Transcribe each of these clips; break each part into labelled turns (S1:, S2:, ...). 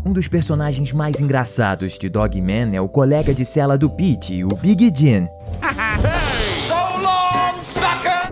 S1: Um dos personagens mais engraçados de Dogman é o colega de cela do Pete, o Big Jim.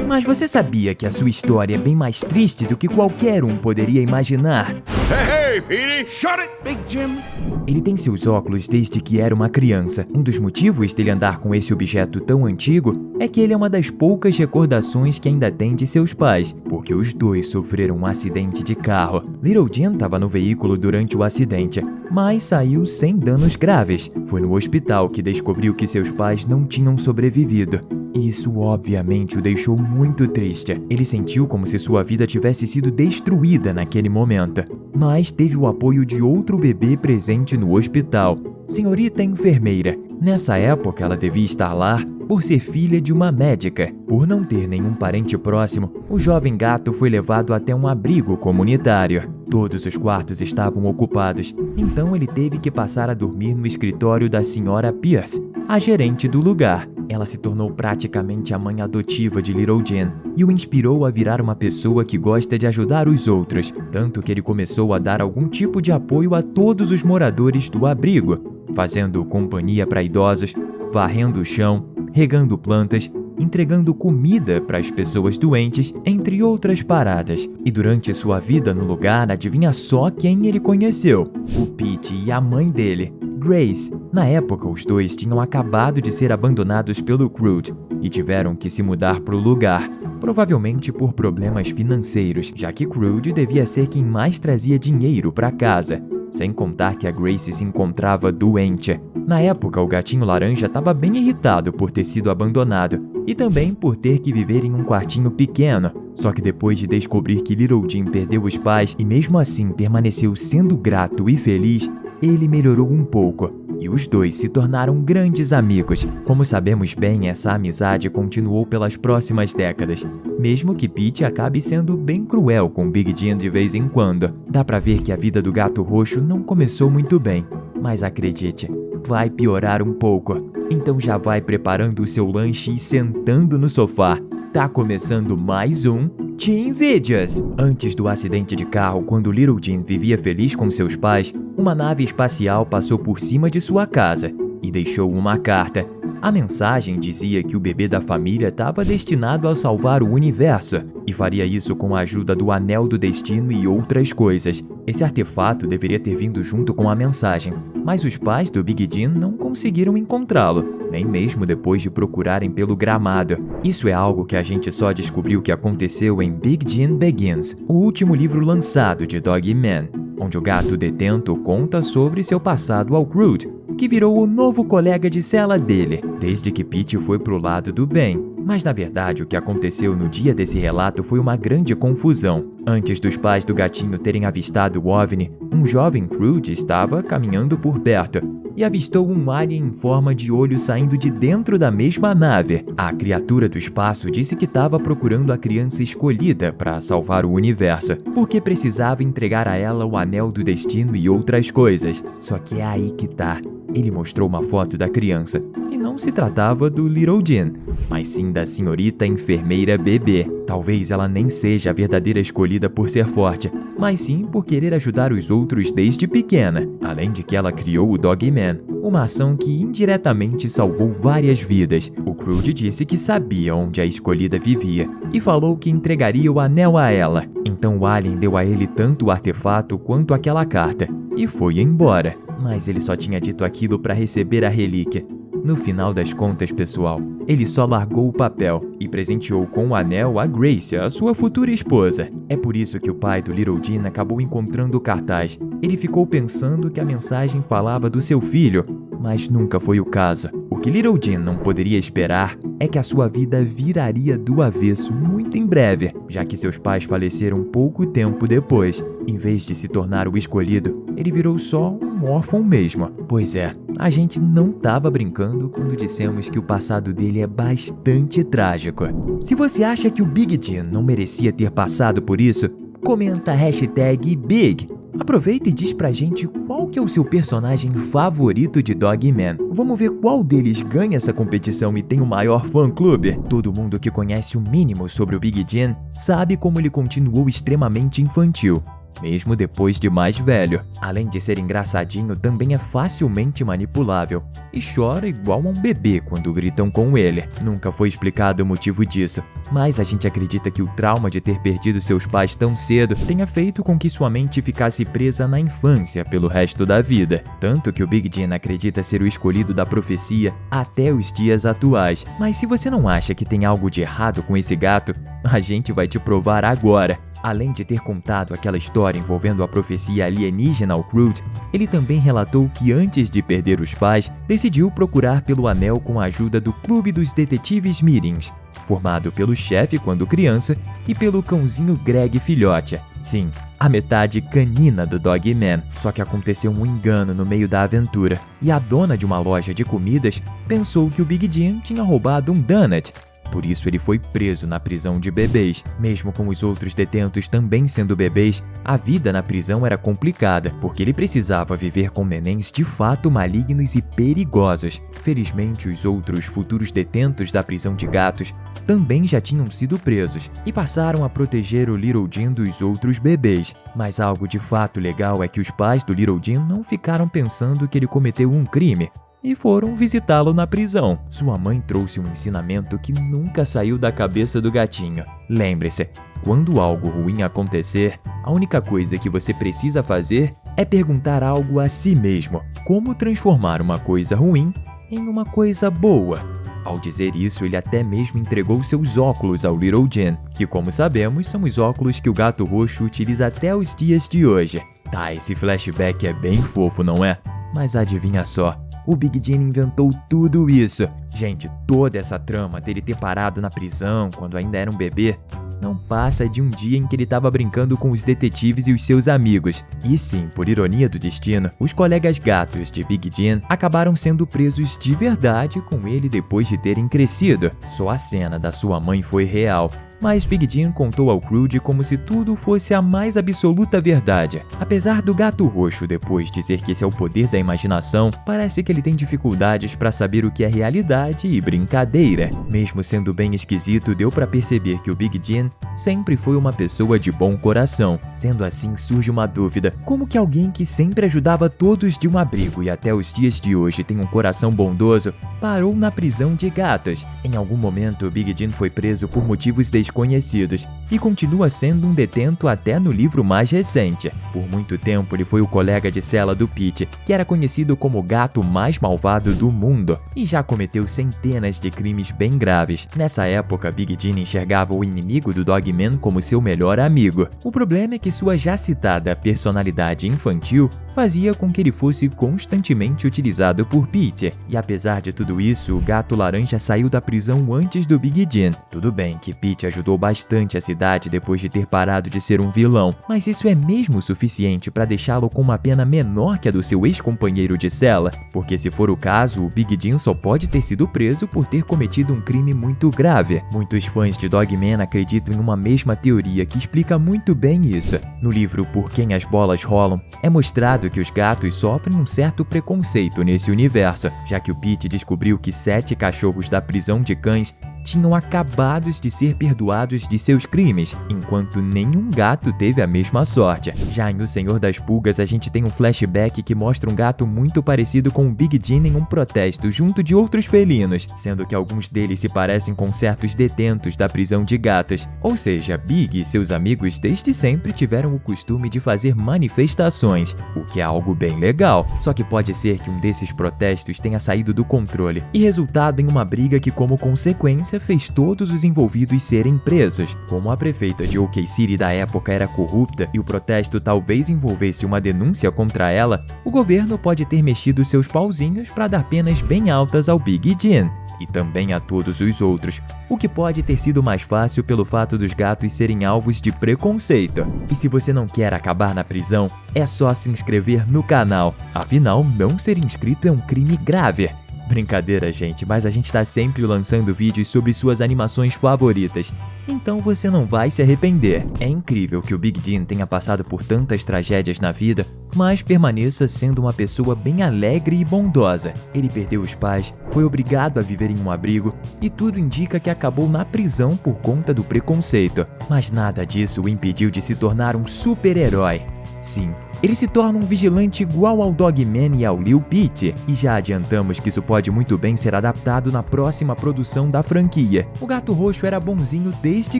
S1: Mas você sabia que a sua história é bem mais triste do que qualquer um poderia imaginar?
S2: Hey, Petey! Shut it, Big Jim!
S1: Ele tem seus óculos desde que era uma criança. Um dos motivos dele andar com esse objeto tão antigo é que ele é uma das poucas recordações que ainda tem de seus pais, porque os dois sofreram um acidente de carro. Little Jim estava no veículo durante o acidente, mas saiu sem danos graves. Foi no hospital que descobriu que seus pais não tinham sobrevivido. Isso obviamente o deixou muito triste. Ele sentiu como se sua vida tivesse sido destruída naquele momento. Mas teve o apoio de outro bebê presente no hospital, senhorita enfermeira. Nessa época ela devia estar lá por ser filha de uma médica. Por não ter nenhum parente próximo, o jovem gato foi levado até um abrigo comunitário. Todos os quartos estavam ocupados, então ele teve que passar a dormir no escritório da senhora Pierce, a gerente do lugar. Ela se tornou praticamente a mãe adotiva de Little Jim e o inspirou a virar uma pessoa que gosta de ajudar os outros, tanto que ele começou a dar algum tipo de apoio a todos os moradores do abrigo, fazendo companhia para idosos, varrendo o chão, regando plantas, entregando comida para as pessoas doentes, entre outras paradas. E durante sua vida no lugar, adivinha só quem ele conheceu? O Pete e a mãe dele, Grace. Na época, os dois tinham acabado de ser abandonados pelo Crude e tiveram que se mudar para o lugar, provavelmente por problemas financeiros, já que Crude devia ser quem mais trazia dinheiro para casa, sem contar que a Grace se encontrava doente. Na época, o gatinho laranja estava bem irritado por ter sido abandonado e também por ter que viver em um quartinho pequeno. Só que depois de descobrir que Little Jim perdeu os pais e mesmo assim permaneceu sendo grato e feliz, ele melhorou um pouco e os dois se tornaram grandes amigos. Como sabemos bem, essa amizade continuou pelas próximas décadas, mesmo que Pete acabe sendo bem cruel com Big Jim de vez em quando. Dá pra ver que a vida do gato roxo não começou muito bem, mas acredite, vai piorar um pouco. Então já vai preparando o seu lanche e sentando no sofá. Tá começando mais um Teen Videos! Antes do acidente de carro, quando Little Jim vivia feliz com seus pais, uma nave espacial passou por cima de sua casa e deixou uma carta. A mensagem dizia que o bebê da família estava destinado a salvar o universo e faria isso com a ajuda do Anel do Destino e outras coisas. Esse artefato deveria ter vindo junto com a mensagem, mas os pais do Big Jim não conseguiram encontrá-lo, nem mesmo depois de procurarem pelo gramado. Isso é algo que a gente só descobriu que aconteceu em Big Jim Begins, o último livro lançado de Dogman, onde o gato detento conta sobre seu passado ao Crude, que virou o novo colega de cela dele, desde que Pete foi pro lado do bem. Mas na verdade o que aconteceu no dia desse relato foi uma grande confusão. Antes dos pais do gatinho terem avistado o OVNI, um jovem Crude estava caminhando por perto e avistou um alien em forma de olho saindo de dentro da mesma nave. A criatura do espaço disse que estava procurando a criança escolhida para salvar o universo, porque precisava entregar a ela o Anel do Destino e outras coisas. Só que é aí que tá. Ele mostrou uma foto da criança e não se tratava do Little Jim, mas sim da senhorita enfermeira bebê. Talvez ela nem seja a verdadeira escolhida por ser forte, mas sim por querer ajudar os outros desde pequena. Além de que ela criou o Dogman, uma ação que indiretamente salvou várias vidas. O Crude disse que sabia onde a escolhida vivia e falou que entregaria o anel a ela. Então o alien deu a ele tanto o artefato quanto aquela carta e foi embora. Mas ele só tinha dito aquilo para receber a relíquia. No final das contas, pessoal, ele só largou o papel e presenteou com o anel a Grace, a sua futura esposa. É por isso que o pai do Little Jim acabou encontrando o cartaz. Ele ficou pensando que a mensagem falava do seu filho, mas nunca foi o caso. O que Little Jim não poderia esperar é que a sua vida viraria do avesso muito em breve, já que seus pais faleceram pouco tempo depois. Em vez de se tornar o escolhido, ele virou só um órfão mesmo. Pois é, a gente não tava brincando quando dissemos que o passado dele é bastante trágico. Se você acha que o Big Jim não merecia ter passado por isso, comenta #Big. Aproveita e diz pra gente qual que é o seu personagem favorito de Dogman. Vamos ver qual deles ganha essa competição e tem o maior fã-clube. Todo mundo que conhece o mínimo sobre o Big Jim sabe como ele continuou extremamente infantil. mesmo depois de mais velho. Além de ser engraçadinho, também é facilmente manipulável e chora igual a um bebê quando gritam com ele. Nunca foi explicado o motivo disso, mas a gente acredita que o trauma de ter perdido seus pais tão cedo tenha feito com que sua mente ficasse presa na infância pelo resto da vida. Tanto que o Big Jim acredita ser o escolhido da profecia até os dias atuais. Mas se você não acha que tem algo de errado com esse gato, a gente vai te provar agora. Além de ter contado aquela história envolvendo a profecia alienígena ao Crude, ele também relatou que antes de perder os pais, decidiu procurar pelo anel com a ajuda do Clube dos Detetives Mirins, formado pelo chefe quando criança e pelo cãozinho Greg filhote. Sim, a metade canina do Dogman. Só que aconteceu um engano no meio da aventura, e a dona de uma loja de comidas pensou que o Big Jim tinha roubado um donut. Por isso ele foi preso na prisão de bebês. Mesmo com os outros detentos também sendo bebês, a vida na prisão era complicada, porque ele precisava viver com nenéns de fato malignos e perigosos. Felizmente, os outros futuros detentos da prisão de gatos também já tinham sido presos e passaram a proteger o Little Jim dos outros bebês. Mas algo de fato legal é que os pais do Little Jim não ficaram pensando que ele cometeu um crime e foram visitá-lo na prisão. Sua mãe trouxe um ensinamento que nunca saiu da cabeça do gatinho. Lembre-se, quando algo ruim acontecer, a única coisa que você precisa fazer é perguntar algo a si mesmo: como transformar uma coisa ruim em uma coisa boa? Ao dizer isso, ele até mesmo entregou seus óculos ao Little Jim, que, como sabemos, são os óculos que o gato roxo utiliza até os dias de hoje. Tá, esse flashback é bem fofo, não é? Mas adivinha só, o Big Jim inventou tudo isso. Gente, toda essa trama dele ter parado na prisão quando ainda era um bebê não passa de um dia em que ele estava brincando com os detetives e os seus amigos. E sim, por ironia do destino, os colegas gatos de Big Jim acabaram sendo presos de verdade com ele depois de terem crescido. Só a cena da sua mãe foi real, mas Big Jim contou ao Crude como se tudo fosse a mais absoluta verdade. Apesar do gato roxo depois dizer que esse é o poder da imaginação, parece que ele tem dificuldades para saber o que é realidade e brincadeira. Mesmo sendo bem esquisito, deu para perceber que o Big Jim sempre foi uma pessoa de bom coração. Sendo assim, surge uma dúvida: como que alguém que sempre ajudava todos de um abrigo e até os dias de hoje tem um coração bondoso, parou na prisão de gatos? Em algum momento, o Big Jim foi preso por motivos desconhecidos e continua sendo um detento até no livro mais recente. Por muito tempo, ele foi o colega de cela do Pete, que era conhecido como o gato mais malvado do mundo, e já cometeu centenas de crimes bem graves. Nessa época, Big Jim enxergava o inimigo do Dogman como seu melhor amigo. O problema é que sua já citada personalidade infantil fazia com que ele fosse constantemente utilizado por Pete. E apesar de tudo isso, o gato laranja saiu da prisão antes do Big Jim. Tudo bem que Pete ajudou bastante a cidade depois de ter parado de ser um vilão, mas isso é mesmo suficiente para deixá-lo com uma pena menor que a do seu ex-companheiro de cela? Porque se for o caso, o Big Jim só pode ter sido preso por ter cometido um crime muito grave. Muitos fãs de Dogman acreditam em uma mesma teoria que explica muito bem isso. No livro Por Quem as Bolas Rolam, é mostrado que os gatos sofrem um certo preconceito nesse universo, já que o Pete descobriu que 7 cachorros da prisão de cães tinham acabados de ser perdoados de seus crimes, enquanto nenhum gato teve a mesma sorte. Já em O Senhor das Pulgas, a gente tem um flashback que mostra um gato muito parecido com o Big Jim em um protesto junto de outros felinos, sendo que alguns deles se parecem com certos detentos da prisão de gatos. Ou seja, Big e seus amigos desde sempre tiveram o costume de fazer manifestações, o que é algo bem legal. Só que pode ser que um desses protestos tenha saído do controle e resultado em uma briga que, como consequência, fez todos os envolvidos serem presos. Como a prefeita de OK City da época era corrupta e o protesto talvez envolvesse uma denúncia contra ela, o governo pode ter mexido seus pauzinhos para dar penas bem altas ao Big Jim e também a todos os outros, o que pode ter sido mais fácil pelo fato dos gatos serem alvos de preconceito. E se você não quer acabar na prisão, é só se inscrever no canal. Afinal, não ser inscrito é um crime grave. Brincadeira, gente, mas a gente tá sempre lançando vídeos sobre suas animações favoritas, então você não vai se arrepender. É incrível que o Big Jim tenha passado por tantas tragédias na vida, mas permaneça sendo uma pessoa bem alegre e bondosa. Ele perdeu os pais, foi obrigado a viver em um abrigo e tudo indica que acabou na prisão por conta do preconceito. Mas nada disso o impediu de se tornar um super-herói. Sim, ele se torna um vigilante igual ao Dogman e ao Lil Peep, e já adiantamos que isso pode muito bem ser adaptado na próxima produção da franquia. O Gato Roxo era bonzinho desde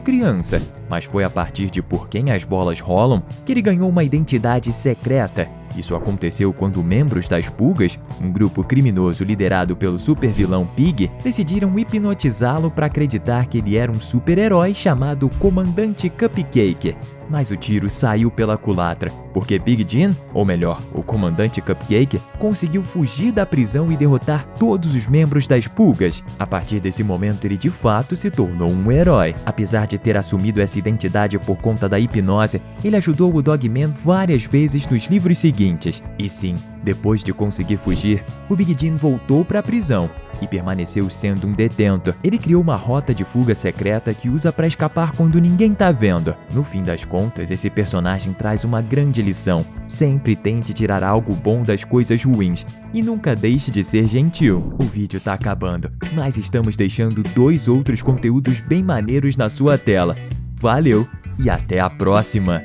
S1: criança, mas foi a partir de Por Quem as Bolas Rolam que ele ganhou uma identidade secreta. Isso aconteceu quando membros das Pulgas, um grupo criminoso liderado pelo supervilão Pig, decidiram hipnotizá-lo para acreditar que ele era um super-herói chamado Comandante Cupcake. Mas o tiro saiu pela culatra, porque Big Jim, ou melhor, o Comandante Cupcake, conseguiu fugir da prisão e derrotar todos os membros das Pulgas. A partir desse momento, ele de fato se tornou um herói. Apesar de ter assumido essa identidade por conta da hipnose, ele ajudou o Dogman várias vezes nos livros seguintes. E sim, depois de conseguir fugir, o Big Jim voltou para a prisão e permaneceu sendo um detento. Ele criou uma rota de fuga secreta que usa para escapar quando ninguém tá vendo. No fim das contas, esse personagem traz uma grande lição. Sempre tente tirar algo bom das coisas ruins e nunca deixe de ser gentil. O vídeo tá acabando, mas estamos deixando 2 outros conteúdos bem maneiros na sua tela. Valeu e até a próxima!